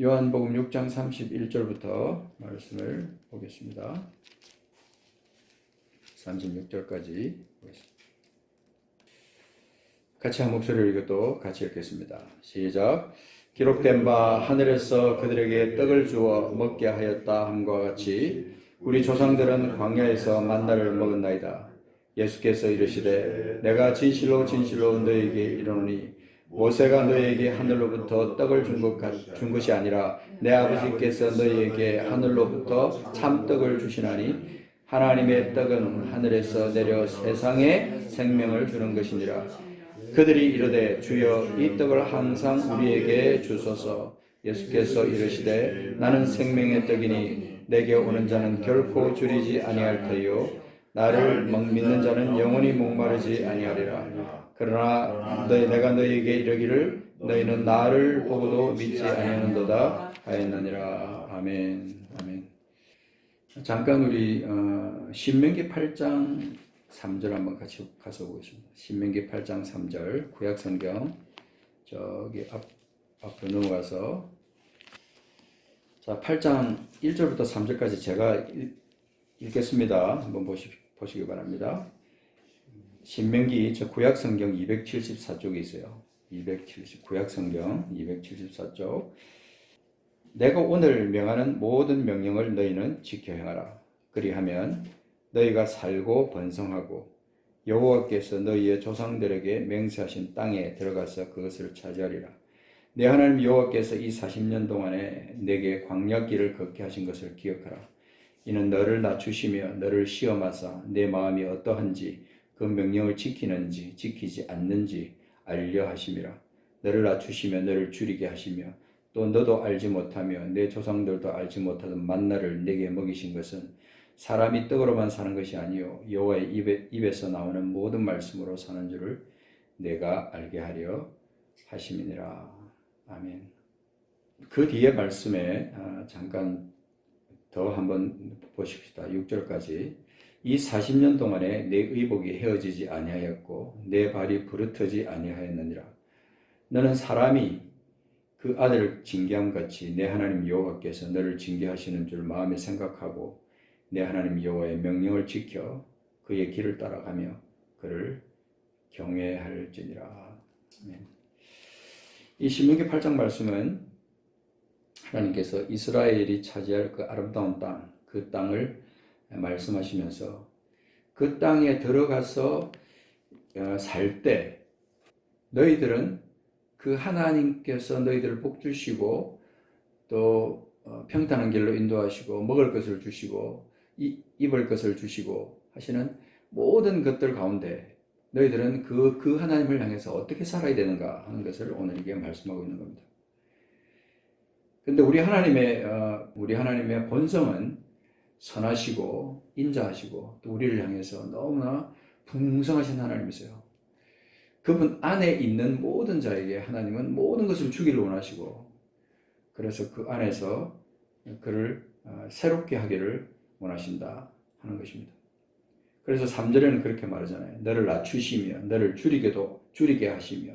요한복음 6장 31절부터 말씀을 보겠습니다. 36절까지 보겠습니다. 같이 한 목소리로 읽어도 같이 읽겠습니다. 시작. 기록된 바 하늘에서 그들에게 떡을 주어 먹게 하였다 함과 같이 우리 조상들은 광야에서 만나를 먹었나이다. 예수께서 이르시되 내가 진실로 진실로 너희에게 이르노니 모세가 너희에게 하늘로부터 떡을 준 것이 아니라 내 아버지께서 너희에게 하늘로부터 참떡을 주시나니 하나님의 떡은 하늘에서 내려 세상에 생명을 주는 것이니라. 그들이 이르되 주여 이 떡을 항상 우리에게 주소서. 예수께서 이르시되 나는 생명의 떡이니 내게 오는 자는 결코 줄이지 아니할 터이요 나를 믿는 자는 영원히 목마르지 아니하리라. 그러나 내가 너희에게 이르기를 너희는 나를 보고도 믿지 아니하는도다 하였느니라. 아멘. 아멘. 잠깐 우리 신명기 8장 3절 한번 같이 가서 보겠습니다. 신명기 8장 3절 구약성경 저기 앞으로 넘어가서 자 8장 1절부터 3절까지 제가 읽겠습니다. 한번 보시기 바랍니다. 신명기 저 구약성경 274쪽에 있어요. 구약성경 274쪽. 내가 오늘 명하는 모든 명령을 너희는 지켜 행하라. 그리하면 너희가 살고 번성하고 여호와께서 너희의 조상들에게 맹세하신 땅에 들어가서 그것을 차지하리라. 내 하나님 여호와께서 이 40년 동안에 내게 광야길을 걷게 하신 것을 기억하라. 이는 너를 낮추시며 너를 시험하사 내 마음이 어떠한지 그 명령을 지키는지 지키지 않는지 알려 하심이라. 너를 낮추시며 너를 줄이게 하시며 또 너도 알지 못하며 내 조상들도 알지 못하던 만나를 내게 먹이신 것은 사람이 떡으로만 사는 것이 아니요 여호와의 입에서 나오는 모든 말씀으로 사는 줄을 내가 알게 하려 하심이니라. 아멘. 그 뒤에 말씀에 잠깐 더 한번 보십시다. 6절까지. 이 40년 동안에 내 의복이 헤어지지 아니하였고 내 발이 부르트지 아니하였느니라. 너는 사람이 그 아들을 징계함 같이 내 하나님 여호와께서 너를 징계하시는 줄 마음에 생각하고 내 하나님 여호와의 명령을 지켜 그의 길을 따라가며 그를 경외할지니라. 이 신명기 8장 말씀은 하나님께서 이스라엘이 차지할 그 아름다운 땅, 그 땅을 말씀하시면서 그 땅에 들어가서 살 때 너희들은 그 하나님께서 너희들을 복주시고 또 평탄한 길로 인도하시고 먹을 것을 주시고 입을 것을 주시고 하시는 모든 것들 가운데 너희들은 그 하나님을 향해서 어떻게 살아야 되는가 하는 것을 오늘 이게 말씀하고 있는 겁니다. 근데 우리 하나님의 본성은 선하시고 인자하시고 또 우리를 향해서 너무나 풍성하신 하나님이세요. 그분 안에 있는 모든 자에게 하나님은 모든 것을 주기를 원하시고 그래서 그 안에서 그를 새롭게 하기를 원하신다 하는 것입니다. 그래서 3절에는 그렇게 말하잖아요. 너를 낮추시며 너를 줄이게 하시며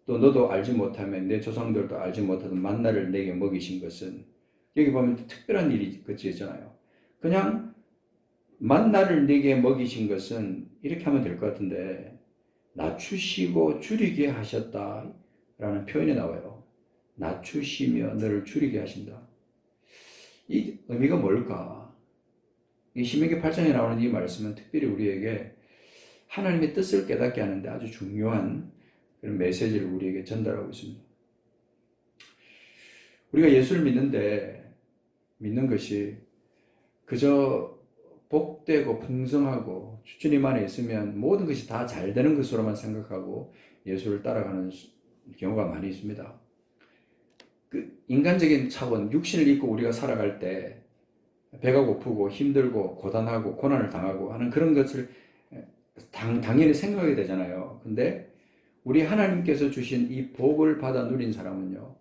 또 너도 알지 못하면 내 조상들도 알지 못하던 만나를 내게 먹이신 것은 여기 보면 특별한 일이 그치잖아요. 그냥 만나를 내게 먹이신 것은 이렇게 하면 될 것 같은데 낮추시고 줄이게 하셨다라는 표현이 나와요. 낮추시며 너를 줄이게 하신다. 이 의미가 뭘까? 이 신명기 8장에 나오는 이 말씀은 특별히 우리에게 하나님의 뜻을 깨닫게 하는데 아주 중요한 그런 메시지를 우리에게 전달하고 있습니다. 우리가 예수를 믿는 것이 그저 복되고 풍성하고 주님 안에 있으면 모든 것이 다 잘 되는 것으로만 생각하고 예수를 따라가는 경우가 많이 있습니다. 그 인간적인 차원, 육신을 입고 우리가 살아갈 때 배가 고프고 힘들고 고단하고 고난을 당하고 하는 그런 것을 당연히 생각하게 되잖아요. 근데 우리 하나님께서 주신 이 복을 받아 누린 사람은요,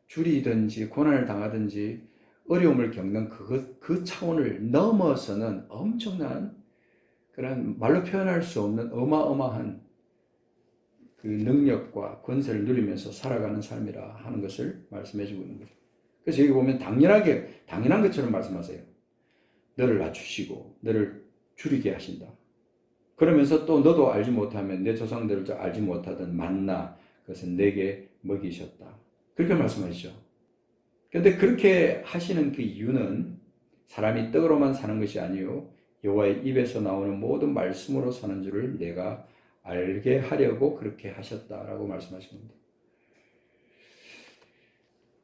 줄이든지 고난을 당하든지 어려움을 겪는 그 차원을 넘어서는 엄청난 그런 말로 표현할 수 없는 어마어마한 그 능력과 권세를 누리면서 살아가는 삶이라 하는 것을 말씀해 주고 있는 거죠. 그래서 여기 보면 당연한 것처럼 말씀하세요. 너를 낮추시고 너를 줄이게 하신다. 그러면서 또 너도 알지 못하면 내 조상들을 알지 못하던 만나 그것은 내게 먹이셨다. 그렇게 말씀하시죠. 그런데 그렇게 하시는 그 이유는 사람이 떡으로만 사는 것이 아니요 여호와의 입에서 나오는 모든 말씀으로 사는 줄을 내가 알게 하려고 그렇게 하셨다라고 말씀하십니다.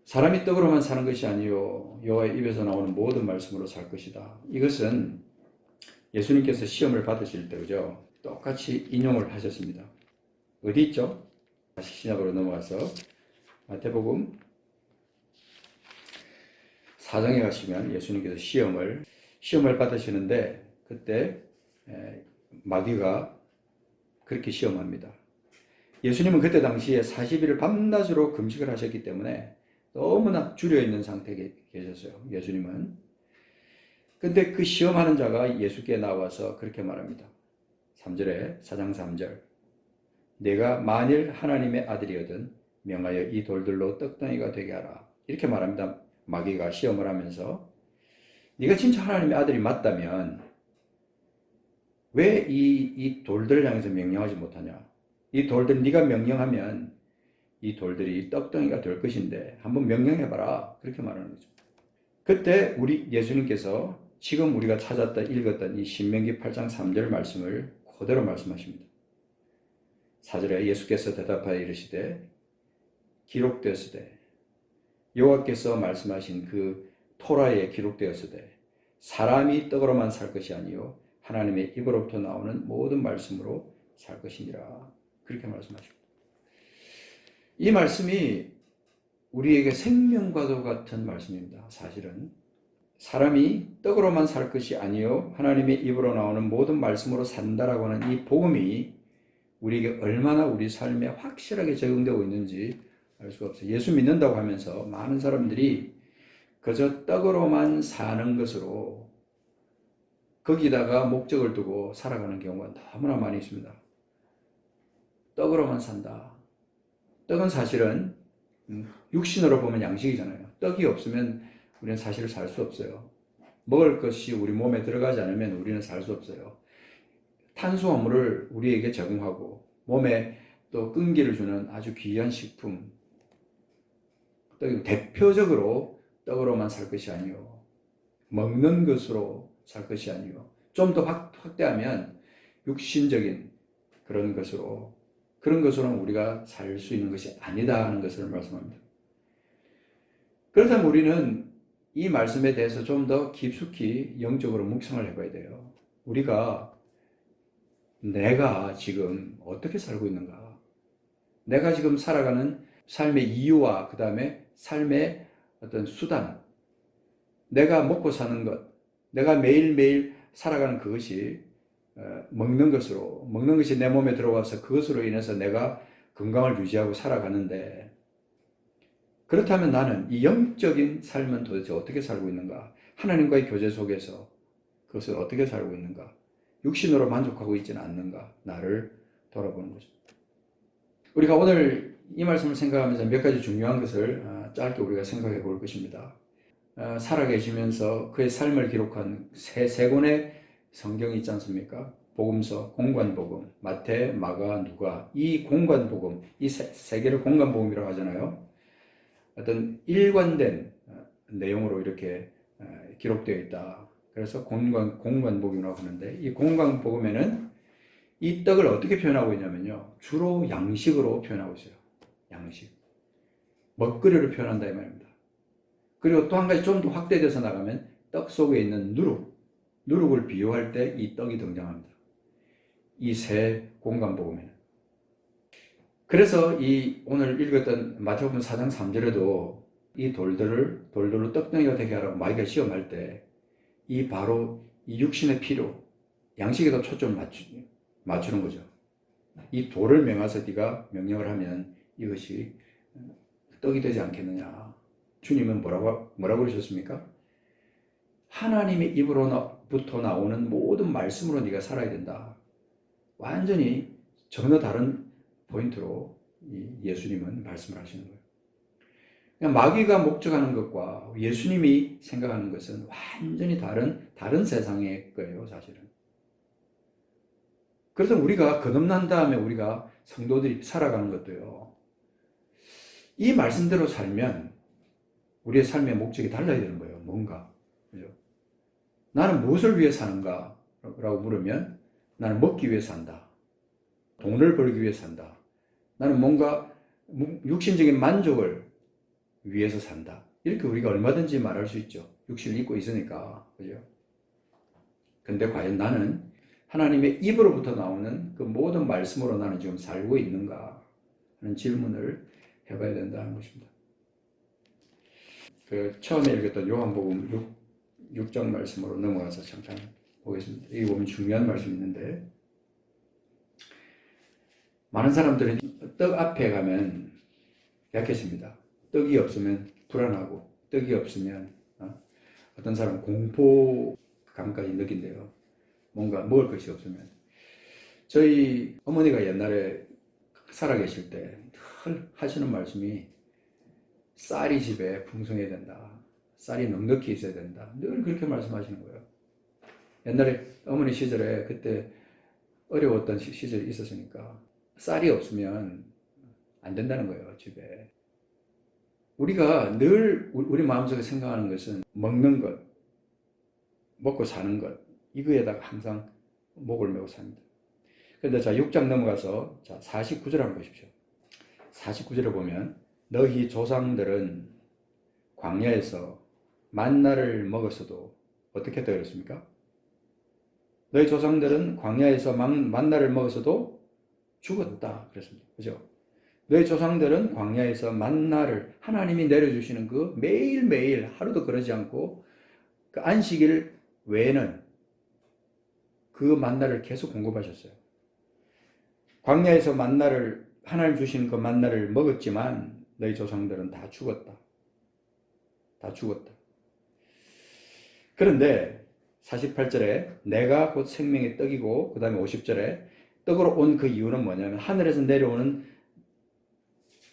사람이 떡으로만 사는 것이 아니요 여호와의 입에서 나오는 모든 말씀으로 살 것이다. 이것은 예수님께서 시험을 받으실 때 그죠? 똑같이 인용을 하셨습니다. 어디 있죠? 다시 신약으로 넘어가서 마태복음 4장에 가시면 예수님께서 시험을 받으시는데 그때 마귀가 그렇게 시험합니다. 예수님은 그때 당시에 40일을 밤낮으로 금식을 하셨기 때문에 너무나 줄여있는 상태에 계셨어요. 예수님은. 근데 그 시험하는 자가 예수께 나와서 그렇게 말합니다. 3절에 4장 3절 내가 만일 하나님의 아들이거든 명하여 이 돌들로 떡덩이가 되게 하라. 이렇게 말합니다. 마귀가 시험을 하면서 네가 진짜 하나님의 아들이 맞다면 왜 이 돌들을 향해서 명령하지 못하냐? 이 돌들 네가 명령하면 이 돌들이 떡덩이가 될 것인데 한번 명령해봐라. 그렇게 말하는 거죠. 그때 우리 예수님께서 지금 우리가 읽었던 이 신명기 8장 3절 말씀을 그대로 말씀하십니다. 4절에 예수께서 대답하여 이르시되 기록되었으되 여호와께서 말씀하신 그 토라에 기록되었으되 사람이 떡으로만 살 것이 아니요 하나님의 입으로부터 나오는 모든 말씀으로 살 것이니라. 그렇게 말씀하십니다. 이 말씀이 우리에게 생명과도 같은 말씀입니다. 사실은 사람이 떡으로만 살 것이 아니요 하나님의 입으로 나오는 모든 말씀으로 산다라고 하는 이 복음이 우리에게 얼마나 우리 삶에 확실하게 적용되고 있는지 알 수가 없어요. 예수 믿는다고 하면서 많은 사람들이 그저 떡으로만 사는 것으로 거기다가 목적을 두고 살아가는 경우가 너무나 많이 있습니다. 떡으로만 산다. 떡은 사실은 육신으로 보면 양식이잖아요. 떡이 없으면 우리는 사실 살 수 없어요. 먹을 것이 우리 몸에 들어가지 않으면 우리는 살 수 없어요. 탄수화물을 우리에게 제공하고 몸에 또 끈기를 주는 아주 귀한 식품. 떡이 대표적으로 떡으로만 살 것이 아니요 먹는 것으로 살 것이 아니요 좀 더 확대하면 육신적인 그런 것으로는 우리가 살 수 있는 것이 아니다 하는 것을 말씀합니다. 그렇다면 우리는 이 말씀에 대해서 좀 더 깊숙이 영적으로 묵상을 해봐야 돼요. 내가 지금 어떻게 살고 있는가? 내가 지금 살아가는 삶의 이유와 그 다음에 삶의 어떤 수단, 내가 먹고 사는 것, 내가 매일매일 살아가는 그것이 먹는 것이 내 몸에 들어와서 그것으로 인해서 내가 건강을 유지하고 살아가는데 그렇다면 나는 이 영적인 삶은 도대체 어떻게 살고 있는가? 하나님과의 교제 속에서 그것을 어떻게 살고 있는가? 육신으로 만족하고 있지는 않는가? 나를 돌아보는 거죠. 우리가 오늘 이 말씀을 생각하면서 몇 가지 중요한 것을 짧게 우리가 생각해 볼 것입니다. 살아계시면서 그의 삶을 기록한 세 권의 성경이 있지 않습니까? 복음서, 공관복음, 마태, 마가, 누가. 이 공관복음, 이 세 개를 공관복음이라고 하잖아요. 어떤 일관된 내용으로 이렇게 기록되어 있다. 그래서 공관복음이라고 하는데 이 공관복음에는 이 떡을 어떻게 표현하고 있냐면요. 주로 양식으로 표현하고 있어요. 양식. 먹거리를 표현한다 이 말입니다. 그리고 또 한 가지 좀 더 확대돼서 나가면 떡 속에 있는 누룩을 비유할 때 이 떡이 등장합니다. 이 세 공관복음에는. 그래서 이 오늘 읽었던 마태복음 4장 3절에도 이 돌들로 떡덩이가 되게 하라고 마귀가 시험할 때 이 바로 이 육신의 필요, 양식에다 초점을 맞추는 거죠. 이 돌을 명하서 네가 명령을 하면 이것이 떡이 되지 않겠느냐. 주님은 뭐라고 그러셨습니까? 하나님의 입으로부터 나오는 모든 말씀으로 네가 살아야 된다. 완전히 전혀 다른 포인트로 예수님은 말씀을 하시는 거예요. 그냥 마귀가 목적하는 것과 예수님이 생각하는 것은 완전히 다른 세상의 거예요, 사실은. 그래서 우리가 거듭난 다음에 우리가 성도들이 살아가는 것도요, 이 말씀대로 살면 우리의 삶의 목적이 달라야 되는 거예요. 뭔가. 그죠? 나는 무엇을 위해 사는가? 라고 물으면 나는 먹기 위해 산다. 돈을 벌기 위해 산다. 나는 뭔가 육신적인 만족을 위해서 산다. 이렇게 우리가 얼마든지 말할 수 있죠. 육신을 입고 있으니까. 그죠? 근데 과연 나는 하나님의 입으로부터 나오는 그 모든 말씀으로 나는 지금 살고 있는가 하는 질문을 해봐야 된다는 것입니다. 그 처음에 읽었던 요한복음 6장 말씀으로 넘어가서 잠깐 보겠습니다. 여기 보면 중요한 말씀이 있는데, 많은 사람들은 떡 앞에 가면 약해집니다. 떡이 없으면 불안하고, 떡이 없으면 어떤 사람은 공포감까지 느낀대요. 뭔가 먹을 것이 없으면. 저희 어머니가 옛날에 살아계실 때 늘 하시는 말씀이 쌀이 집에 풍성해야 된다. 쌀이 넉넉히 있어야 된다. 늘 그렇게 말씀하시는 거예요. 옛날에 어머니 시절에 그때 어려웠던 시절이 있었으니까 쌀이 없으면 안 된다는 거예요, 집에. 우리가 늘 우리 마음속에 생각하는 것은 먹는 것, 먹고 사는 것, 이거에다가 항상 목을 메고 삽니다. 그런데 자, 6장 넘어가서 자, 49절 한번 보십시오. 49절에 보면 너희 조상들은 광야에서 만나를 먹었어도 어떻게 했다 그랬습니까? 너희 조상들은 광야에서 만나를 먹었어도 죽었다 그랬습니다. 그죠? 너희 조상들은 광야에서 만나를 하나님이 내려주시는 그 매일매일 하루도 그러지 않고 그 안식일 외에는 그 만나를 계속 공급하셨어요. 광야에서 만나를 하나님 주신 그 만나를 먹었지만 너희 조상들은 다 죽었다. 다 죽었다. 그런데 48절에 내가 곧 생명의 떡이고 그 다음에 50절에 떡으로 온 그 이유는 뭐냐면 하늘에서 내려오는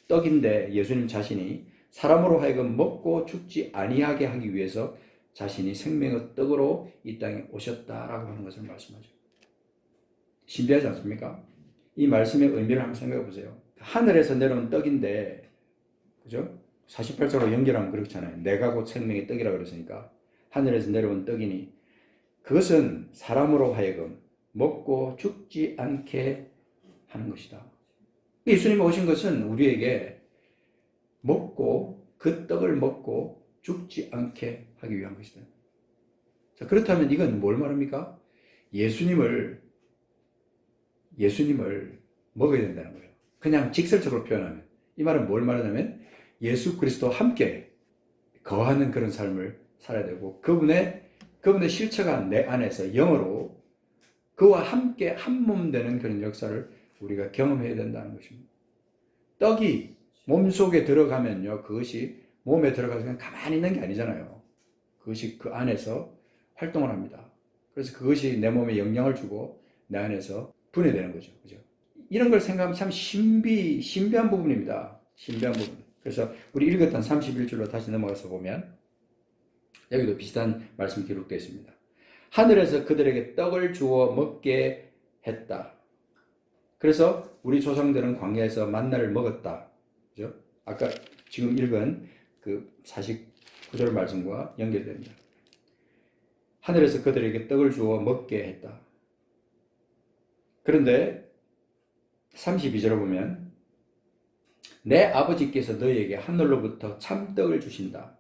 떡인데 예수님 자신이 사람으로 하여금 먹고 죽지 아니하게 하기 위해서 자신이 생명의 떡으로 이 땅에 오셨다라고 하는 것을 말씀하죠. 신비하지 않습니까? 이 말씀의 의미를 한번 생각해 보세요. 하늘에서 내려온 떡인데, 그죠? 48절로 연결하면 그렇잖아요. 내가 곧 생명의 떡이라 그랬으니까 하늘에서 내려온 떡이니 그것은 사람으로 하여금 먹고 죽지 않게 하는 것이다. 예수님이 오신 것은 우리에게 먹고 그 떡을 먹고 죽지 않게 하기 위한 것이다. 자, 그렇다면 이건 뭘 말합니까? 예수님을 먹어야 된다는 거예요. 그냥 직설적으로 표현하면 이 말은 뭘 말하냐면 예수 그리스도와 함께 거하는 그런 삶을 살아야 되고 그분의 실체가 내 안에서 영으로 그와 함께 한 몸 되는 그런 역사를 우리가 경험해야 된다는 것입니다. 떡이 몸속에 들어가면요, 그것이 몸에 들어가서 그냥 가만히 있는 게 아니잖아요. 그것이 그 안에서 활동을 합니다. 그래서 그것이 내 몸에 영향을 주고 내 안에서 분해되는 거죠. 그죠? 이런 걸 생각하면 참 신비한 부분입니다. 신비한 부분. 그래서 우리 읽었던 31절로 다시 넘어가서 보면 여기도 비슷한 말씀이 기록되어 있습니다. 하늘에서 그들에게 떡을 주어 먹게 했다. 그래서 우리 조상들은 광야에서 만나를 먹었다. 그죠? 아까 지금 읽은 그 49절 말씀과 연결됩니다. 하늘에서 그들에게 떡을 주어 먹게 했다. 그런데 32절을 보면 내 아버지께서 너희에게 하늘로부터 참떡을 주신다.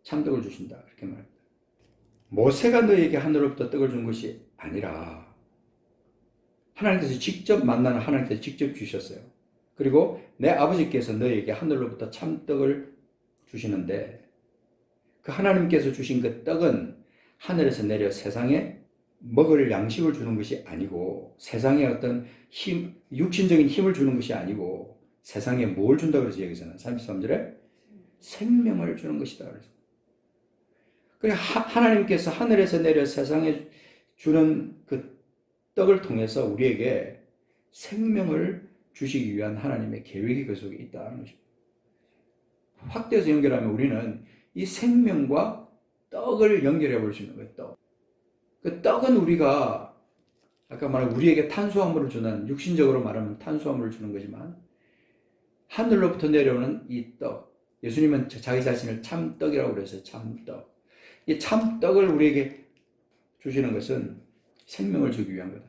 참떡을 주신다. 이렇게 말합니다. 모세가 너희에게 하늘로부터 떡을 준 것이 아니라 하나님께서 직접 만나는 하나님께서 직접 주셨어요. 그리고 내 아버지께서 너희에게 하늘로부터 참떡을 주시는데 그 하나님께서 주신 그 떡은 하늘에서 내려 세상에 먹을 양식을 주는 것이 아니고 세상에 어떤 육신적인 힘을 주는 것이 아니고 세상에 뭘 준다고 그러지 여기서는 33절에 생명을 주는 것이다 그래서. 그러니까 하나님께서 하늘에서 내려 세상에 주는 그 떡을 통해서 우리에게 생명을 주시기 위한 하나님의 계획이 그 속에 있다는 것입니다. 확대해서 연결하면 우리는 이 생명과 떡을 연결해 볼 수 있는 거예요. 떡. 그 떡은 우리가 아까 말한 우리에게 탄수화물을 주는, 육신적으로 말하면 탄수화물을 주는 거지만, 하늘로부터 내려오는 이 떡, 예수님은 자기 자신을 참떡이라고 그랬어요. 참떡. 이 참떡을 우리에게 주시는 것은 생명을 주기 위한 거다.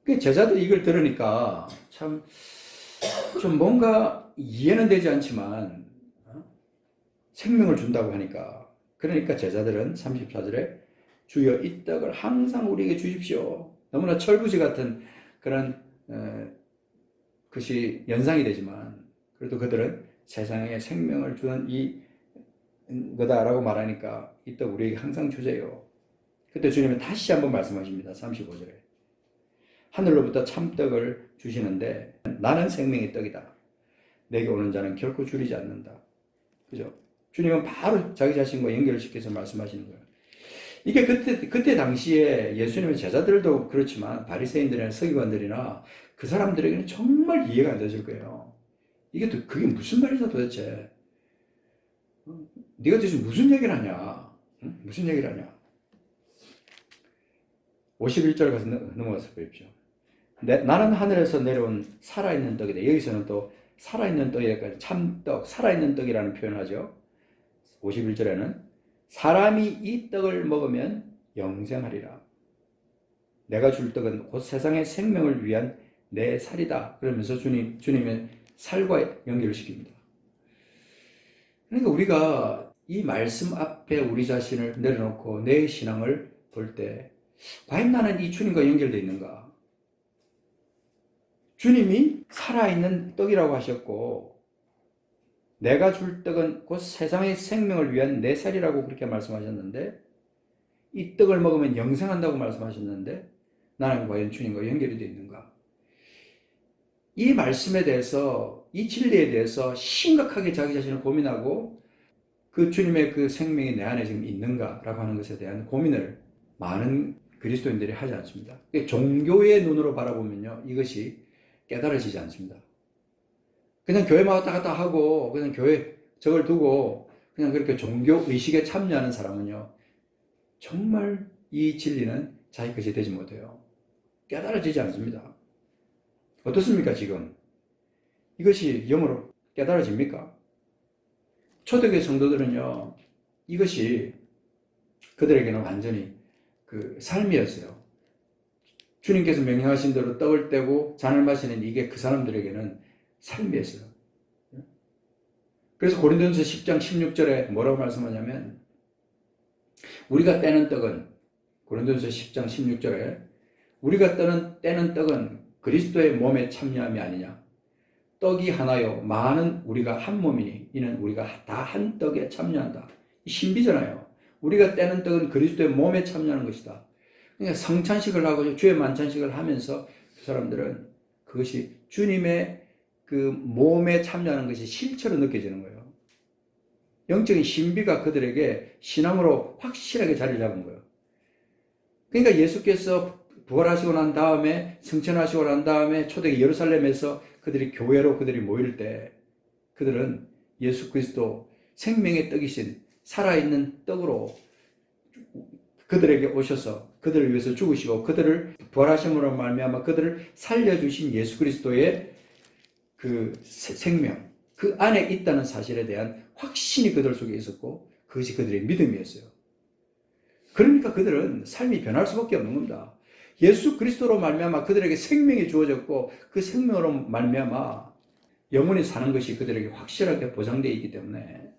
그 제자들이 이걸 들으니까 참 좀 뭔가 이해는 되지 않지만 생명을 준다고 하니까, 그러니까 제자들은 34절에 주여 이 떡을 항상 우리에게 주십시오. 너무나 철부지 같은 그런 것이 연상이 되지만, 그래도 그들은 세상에 생명을 주는 이 거다라고 말하니까 이 떡 우리에게 항상 주세요. 그때 주님은 다시 한번 말씀하십니다. 35절에 하늘로부터 참떡을 주시는데 나는 생명의 떡이다. 내게 오는 자는 결코 줄이지 않는다. 그죠? 주님은 바로 자기 자신과 연결시켜서 말씀하시는 거예요. 이게 그때 당시에 예수님의 제자들도 그렇지만 바리새인들이나 서기관들이나 그 사람들에게는 정말 이해가 안 되실 거예요. 그게 무슨 말이냐 도대체. 네가 도대체 무슨 얘기를 하냐. 응? 무슨 얘기를 하냐. 51절 가서 넘어가서 보십시오. 나는 하늘에서 내려온 살아있는 떡이다. 여기서는 또 살아있는 떡이니까 참떡, 살아있는 떡이라는 표현을 하죠. 51절에는 사람이 이 떡을 먹으면 영생하리라. 내가 줄 떡은 곧 세상의 생명을 위한 내 살이다. 그러면서 주님의 살과 연결을 시킵니다. 그러니까 우리가 이 말씀 앞에 우리 자신을 내려놓고 내 신앙을 볼 때 과연 나는 이 주님과 연결되어 있는가? 주님이 살아있는 떡이라고 하셨고 내가 줄 떡은 곧 세상의 생명을 위한 내 살이라고 그렇게 말씀하셨는데, 이 떡을 먹으면 영생한다고 말씀하셨는데 나는 과연 주님과 연결이 되어 있는가? 이 말씀에 대해서, 이 진리에 대해서 심각하게 자기 자신을 고민하고 그 주님의 그 생명이 내 안에 지금 있는가라고 하는 것에 대한 고민을 많은 그리스도인들이 하지 않습니다. 종교의 눈으로 바라보면요, 이것이 깨달아지지 않습니다. 그냥 교회만 왔다 갔다 하고 그냥 교회 저걸 두고 그냥 그렇게 종교 의식에 참여하는 사람은요, 정말 이 진리는 자기 것이 되지 못해요. 깨달아지지 않습니다. 어떻습니까 지금? 이것이 영으로 깨달아집니까? 초대교회 성도들은요, 이것이 그들에게는 완전히 그 삶이었어요. 주님께서 명령하신 대로 떡을 떼고 잔을 마시는 이게 그 사람들에게는 삶이었어요. 그래서 고린도전서 10장 16절에 뭐라고 말씀하냐면, 우리가 떼는 떡은, 고린도전서 10장 16절에 우리가 떼는 떡은 그리스도의 몸에 참여함이 아니냐. 떡이 하나요 많은 우리가 한 몸이니 이는 우리가 다 한 떡에 참여한다. 이 신비잖아요. 우리가 떼는 떡은 그리스도의 몸에 참여하는 것이다. 그러니까 성찬식을 하고 주의 만찬식을 하면서 그 사람들은 그것이 주님의 그 몸에 참여하는 것이 실체로 느껴지는 거예요. 영적인 신비가 그들에게 신앙으로 확실하게 자리를 잡은 거예요. 그러니까 예수께서 부활하시고 난 다음에, 승천하시고 난 다음에 초대기 예루살렘에서 그들이 교회로 그들이 모일 때 그들은 예수 그리스도 생명의 떡이신 살아있는 떡으로 그들에게 오셔서 그들을 위해서 죽으시고 그들을 부활하심으로 말미암아 그들을 살려주신 예수 그리스도의 그 생명, 그 안에 있다는 사실에 대한 확신이 그들 속에 있었고 그것이 그들의 믿음이었어요. 그러니까 그들은 삶이 변할 수밖에 없는 겁니다. 예수 그리스도로 말미암아 그들에게 생명이 주어졌고 그 생명으로 말미암아 영원히 사는 것이 그들에게 확실하게 보장되어 있기 때문에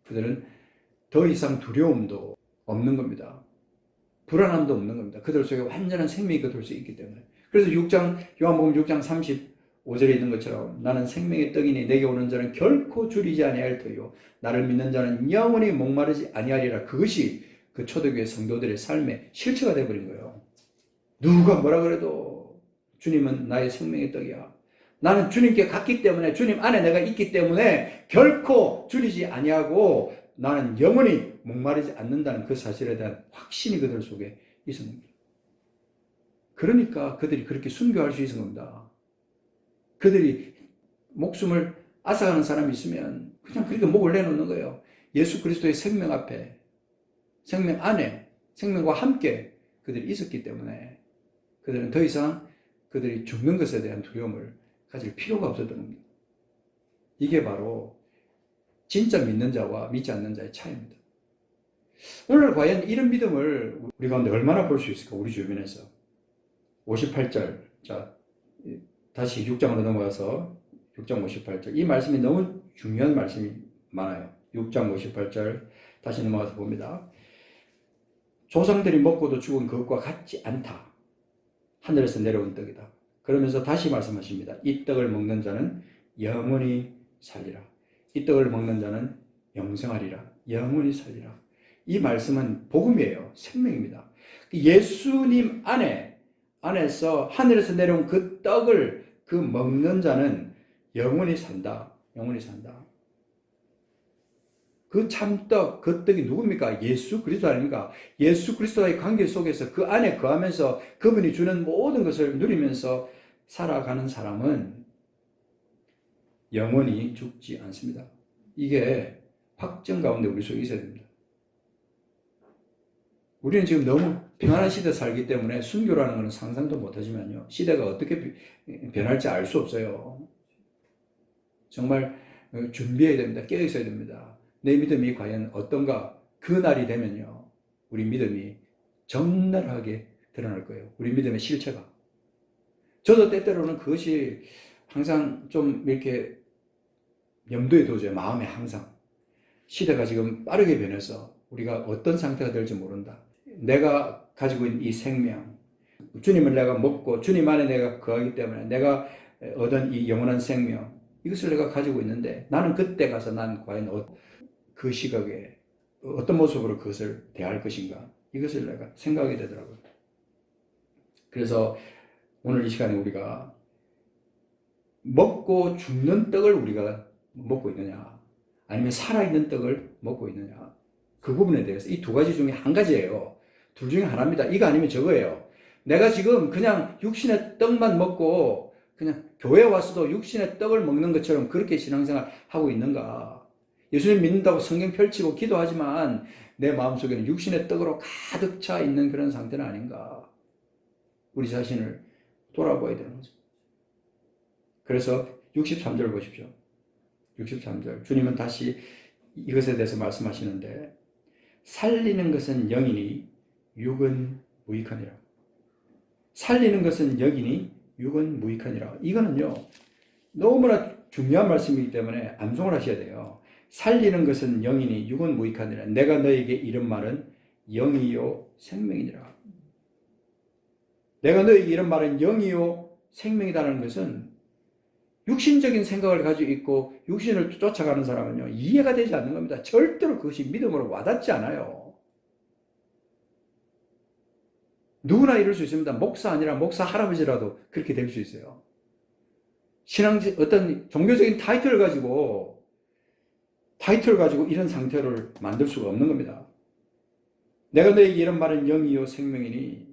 그들은 더 이상 두려움도 없는 겁니다. 불안함도 없는 겁니다. 그들 속에 완전한 생명이 그들 속에 있기 때문에. 그래서 요한복음 6장 35절에 있는 것처럼 나는 생명의 떡이니 내게 오는 자는 결코 줄이지 아니할 터요 나를 믿는 자는 영원히 목마르지 아니하리라. 그것이 그 초대교회 성도들의 삶의 실체가 되어버린 거예요. 누가 뭐라 그래도 주님은 나의 생명의 떡이야. 나는 주님께 갔기 때문에, 주님 안에 내가 있기 때문에 결코 줄이지 아니하고 나는 영원히 목마르지 않는다는 그 사실에 대한 확신이 그들 속에 있었습니다. 그러니까 그들이 그렇게 순교할 수 있는 겁니다. 그들이 목숨을 앗아가는 사람이 있으면 그냥 그렇게 목을 내놓는 거예요. 예수 그리스도의 생명 앞에, 생명 안에, 생명과 함께 그들이 있었기 때문에 그들은 더 이상 그들이 죽는 것에 대한 두려움을 가질 필요가 없었던 겁니다. 이게 바로 진짜 믿는 자와 믿지 않는 자의 차이입니다. 오늘 과연 이런 믿음을 우리 가운데 얼마나 볼 수 있을까? 우리 주변에서. 58절. 자, 다시 6장으로 넘어가서 6장 58절. 이 말씀이 너무 중요한 말씀이 많아요. 6장 58절 다시 넘어가서 봅니다. 조상들이 먹고도 죽은 그것과 같지 않다. 하늘에서 내려온 떡이다. 그러면서 다시 말씀하십니다. 이 떡을 먹는 자는 영원히 살리라. 이 떡을 먹는 자는 영생하리라. 영원히 살리라. 이 말씀은 복음이에요. 생명입니다. 예수님 안에서 하늘에서 내려온 그 떡을 그 먹는 자는 영원히 산다. 영원히 산다. 그 참떡, 그 떡이 누굽니까? 예수 그리스도 아닙니까? 예수 그리스도와의 관계 속에서 그 안에 거하면서 그분이 주는 모든 것을 누리면서 살아가는 사람은 영원히 죽지 않습니다. 이게 확정 가운데 우리 속에 있어야 됩니다. 우리는 지금 너무 평안한 시대에 살기 때문에 순교라는 것은 상상도 못하지만요. 시대가 어떻게 변할지 알 수 없어요. 정말 준비해야 됩니다. 깨어 있어야 됩니다. 내 믿음이 과연 어떤가? 그 날이 되면요. 우리 믿음이 적나라하게 드러날 거예요. 우리 믿음의 실체가. 저도 때때로는 그것이 항상 좀 이렇게 염두에 두어져요. 마음에 항상. 시대가 지금 빠르게 변해서 우리가 어떤 상태가 될지 모른다. 내가 가지고 있는 이 생명, 주님을 내가 먹고 주님 안에 내가 거하기 때문에 내가 얻은 이 영원한 생명, 이것을 내가 가지고 있는데 나는 그때 가서 난 과연 그 시각에 어떤 모습으로 그것을 대할 것인가, 이것을 내가 생각하게 되더라고요. 그래서 오늘 이 시간에 우리가 먹고 죽는 떡을 우리가 먹고 있느냐, 아니면 살아있는 떡을 먹고 있느냐, 그 부분에 대해서 이 두 가지 중에 한 가지예요. 둘 중에 하나입니다. 이거 아니면 저거예요. 내가 지금 그냥 육신의 떡만 먹고 그냥 교회 와서도 육신의 떡을 먹는 것처럼 그렇게 신앙생활 하고 있는가? 예수님 믿는다고 성경 펼치고 기도하지만 내 마음속에는 육신의 떡으로 가득 차 있는 그런 상태는 아닌가? 우리 자신을 돌아봐야 되는 거죠. 그래서 63절 보십시오. 63절. 주님은 다시 이것에 대해서 말씀하시는데, 살리는 것은 영이니 육은 무익하니라. 살리는 것은 영이니 육은 무익하니라. 이거는요, 너무나 중요한 말씀이기 때문에 암송을 하셔야 돼요. 살리는 것은 영이니 육은 무익하니라. 내가 너에게 이런 말은 영이요 생명이니라. 내가 너에게 이런 말은 영이요 생명이라는 것은 육신적인 생각을 가지고 있고 육신을 쫓아가는 사람은요, 이해가 되지 않는 겁니다. 절대로 그것이 믿음으로 와닿지 않아요. 누구나 이럴 수 있습니다. 목사 아니라 목사 할아버지라도 그렇게 될 수 있어요. 어떤 종교적인 타이틀을 가지고 이런 상태를 만들 수가 없는 겁니다. 내가 너에게 이런 말은 영이요 생명이니,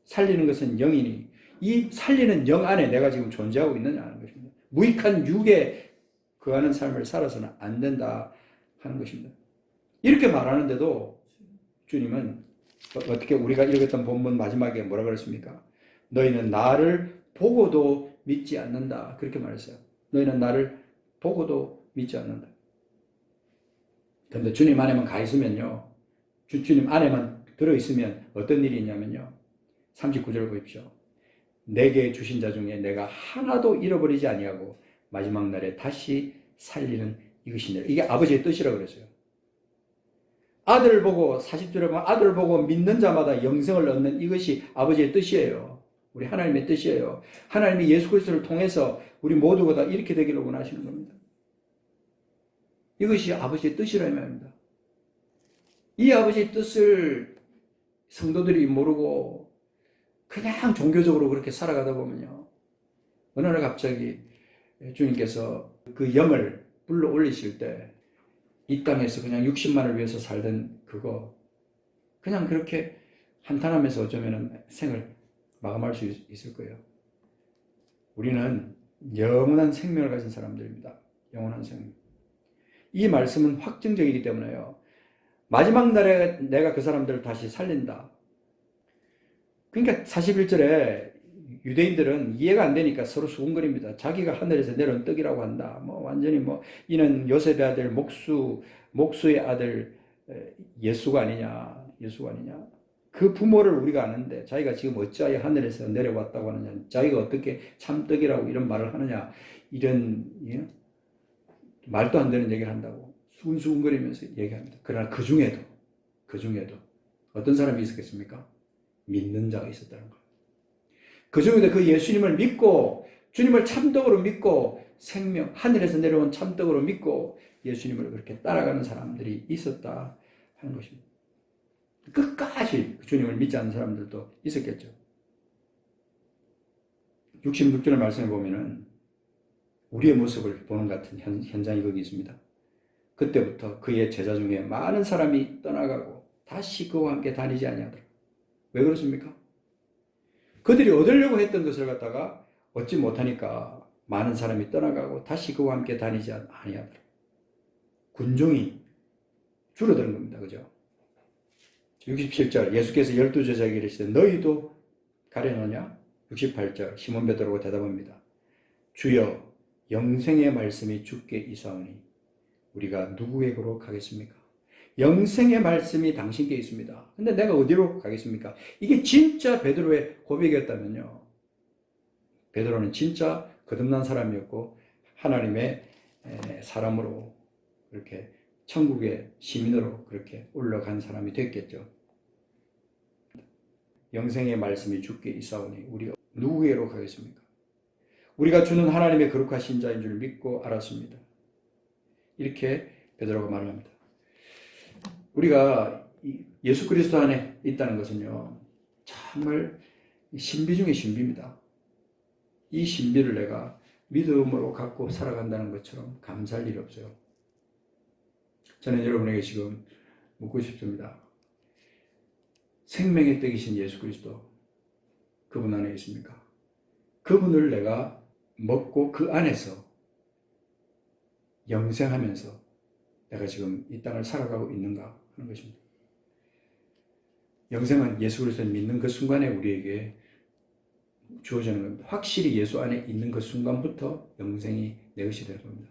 살리는 것은 영이니, 이 살리는 영 안에 내가 지금 존재하고 있느냐는 것입니다. 무익한 육에 거하는 삶을 살아서는 안 된다 하는 것입니다. 이렇게 말하는데도 주님은 어떻게, 우리가 읽었던 본문 마지막에 뭐라 그랬습니까? 너희는 나를 보고도 믿지 않는다. 그렇게 말했어요. 너희는 나를 보고도 믿지 않는다. 그런데 주님 안에만 가 있으면요, 주님 안에만 들어있으면 어떤 일이 있냐면요, 39절 보십시오. 내게 주신 자 중에 내가 하나도 잃어버리지 아니하고 마지막 날에 다시 살리는 이것이니라. 이게 아버지의 뜻이라고 그랬어요. 아들을 보고, 40절에 보면 아들을 보고 믿는 자마다 영생을 얻는 이것이 아버지의 뜻이에요. 우리 하나님의 뜻이에요. 하나님이 예수 그리스도를 통해서 우리 모두가 다 이렇게 되기를 원하시는 겁니다. 이것이 아버지의 뜻이라 이 말입니다. 이 아버지의 뜻을 성도들이 모르고 그냥 종교적으로 그렇게 살아가다 보면요, 어느 날 갑자기 주님께서 그 영을 불러 올리실 때 이 땅에서 그냥 60만을 위해서 살던 그거 그냥 그렇게 한탄하면서 어쩌면 생을 마감할 수 있을 거예요. 우리는 영원한 생명을 가진 사람들입니다. 영원한 생명. 이 말씀은 확증적이기 때문에요. 마지막 날에 내가 그 사람들을 다시 살린다. 그러니까 41절에 유대인들은 이해가 안 되니까 서로 수군거립니다. 자기가 하늘에서 내려온 떡이라고 한다. 완전히 이는 요셉의 아들 목수의 아들 예수가 아니냐. 그 부모를 우리가 아는데 자기가 지금 어찌하여 하늘에서 내려왔다고 하느냐. 자기가 어떻게 참떡이라고 이런 말을 하느냐. 이런 말도 안 되는 얘기를 한다고 수군수군거리면서 얘기합니다. 그러나 그 중에도 어떤 사람이 있었겠습니까? 믿는 자가 있었다는 거예요. 그 중에도 그 예수님을 믿고 주님을 참떡으로 믿고 생명, 하늘에서 내려온 참떡으로 믿고 예수님을 그렇게 따라가는 사람들이 있었다 하는 것입니다. 끝까지 주님을 믿지 않는 사람들도 있었겠죠. 66절 말씀에 보면은 우리의 모습을 보는 같은 현장이 거기 있습니다. 그때부터 그의 제자 중에 많은 사람이 떠나가고 다시 그와 함께 다니지 아니하더라. 왜 그렇습니까? 그들이 얻으려고 했던 것을 갖다가 얻지 못하니까 많은 사람이 떠나가고 다시 그와 함께 다니지 아니하더라. 군종이 줄어드는 겁니다. 그죠? 67절 예수께서 12제자에게 이르시되 너희도 가려느냐? 68절 시몬 베드로가 대답합니다. 주여 영생의 말씀이 주께 있사오니 우리가 누구에게로 가겠습니까? 영생의 말씀이 당신께 있습니다. 근데 내가 어디로 가겠습니까? 이게 진짜 베드로의 고백이었다면요. 베드로는 진짜 거듭난 사람이었고 하나님의 사람으로 그렇게 천국의 시민으로 그렇게 올라간 사람이 됐겠죠. 영생의 말씀이 주께 있사오니 우리가 누구에게로 가겠습니까? 우리가 주는 하나님의 거룩하신 자인 줄 믿고 알았습니다. 이렇게 베드로가 말합니다. 우리가 예수 그리스도 안에 있다는 것은요, 정말 신비 중의 신비입니다. 이 신비를 내가 믿음으로 갖고 살아간다는 것처럼 감사할 일이 없어요. 저는 여러분에게 지금 묻고 싶습니다. 생명의 떡이신 예수 그리스도, 그분 안에 있습니까? 그분을 내가 먹고 그 안에서 영생하면서 내가 지금 이 땅을 살아가고 있는가 하는 것입니다. 영생은 예수 그리스도를 믿는 그 순간에 우리에게 주어지는 겁니다. 확실히 예수 안에 있는 그 순간부터 영생이 내 것이 되는 겁니다.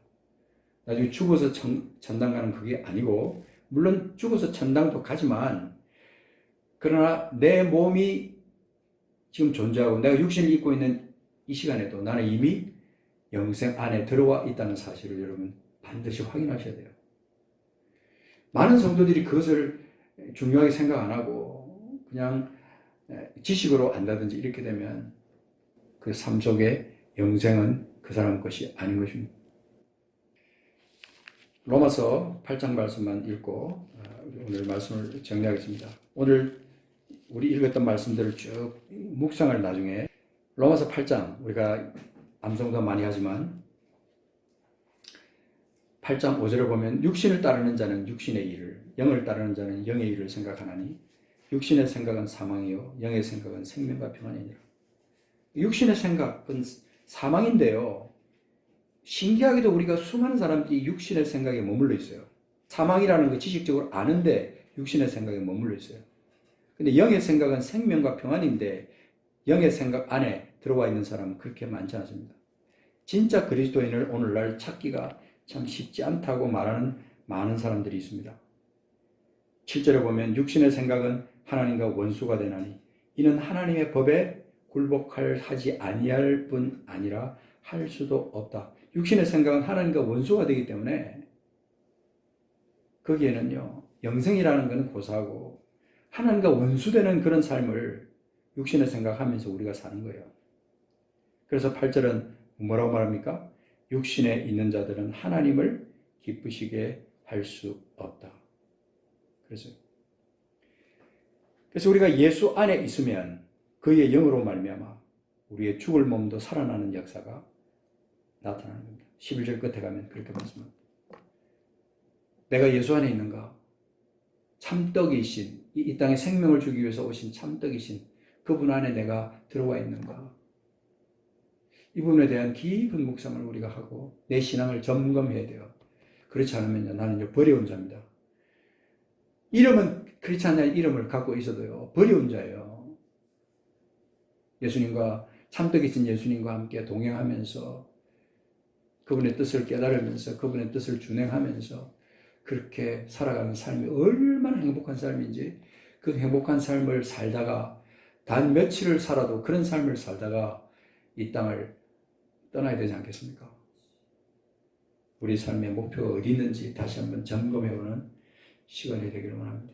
나중에 죽어서 천당 가는 그게 아니고, 물론 죽어서 천당도 가지만, 그러나 내 몸이 지금 존재하고 내가 육신을 입고 있는 이 시간에도 나는 이미 영생 안에 들어와 있다는 사실을 여러분 반드시 확인하셔야 돼요. 많은 성도들이 그것을 중요하게 생각 안 하고 그냥 지식으로 안다든지 이렇게 되면 그 삶 속에 영생은 그 사람 것이 아닌 것입니다. 로마서 8장 말씀만 읽고 오늘 말씀을 정리하겠습니다. 오늘 우리 읽었던 말씀들을 쭉 묵상을 나중에 로마서 8장 우리가 암송도 많이 하지만 8장 5절을 보면 육신을 따르는 자는 육신의 일을, 영을 따르는 자는 영의 일을 생각하나니 육신의 생각은 사망이요 영의 생각은 생명과 평안이니라. 육신의 생각은 사망인데요. 신기하게도 우리가 수많은 사람들이 육신의 생각에 머물러 있어요. 사망이라는 거 지식적으로 아는데 육신의 생각에 머물러 있어요. 근데 영의 생각은 생명과 평안인데 영의 생각 안에 들어와 있는 사람은 그렇게 많지 않습니다. 진짜 그리스도인을 오늘날 찾기가 참 쉽지 않다고 말하는 많은 사람들이 있습니다. 7절에 보면 육신의 생각은 하나님과 원수가 되나니 이는 하나님의 법에 굴복하지 아니할 뿐 아니라 할 수도 없다. 육신의 생각은 하나님과 원수가 되기 때문에 거기에는요 영생이라는 것은 고사하고 하나님과 원수되는 그런 삶을 육신의 생각하면서 우리가 사는 거예요. 그래서 8절은 뭐라고 말합니까? 육신에 있는 자들은 하나님을 기쁘시게 할 수 없다. 그래서 우리가 예수 안에 있으면 그의 영으로 말미암아 우리의 죽을 몸도 살아나는 역사가 나타나는 겁니다. 11절 끝에 가면 그렇게 말씀합니다. 내가 예수 안에 있는가? 참떡이신 이 땅에 생명을 주기 위해서 오신 참떡이신 그분 안에 내가 들어와 있는가? 이 부분에 대한 깊은 묵상을 우리가 하고 내 신앙을 점검해야 돼요. 그렇지 않으면 나는 이제 버려온 자입니다. 이름은 그렇지 않냐는 이름을 갖고 있어도요, 버려온 자예요. 예수님과 참되계신 예수님과 함께 동행하면서 그분의 뜻을 깨달으면서 그분의 뜻을 준행하면서 그렇게 살아가는 삶이 얼마나 행복한 삶인지, 그 행복한 삶을 살다가 단 며칠을 살아도 그런 삶을 살다가 이 땅을 떠나야 되지 않겠습니까? 우리 삶의 목표가 어디 있는지 다시 한번 점검해보는 시간이 되기를 원합니다.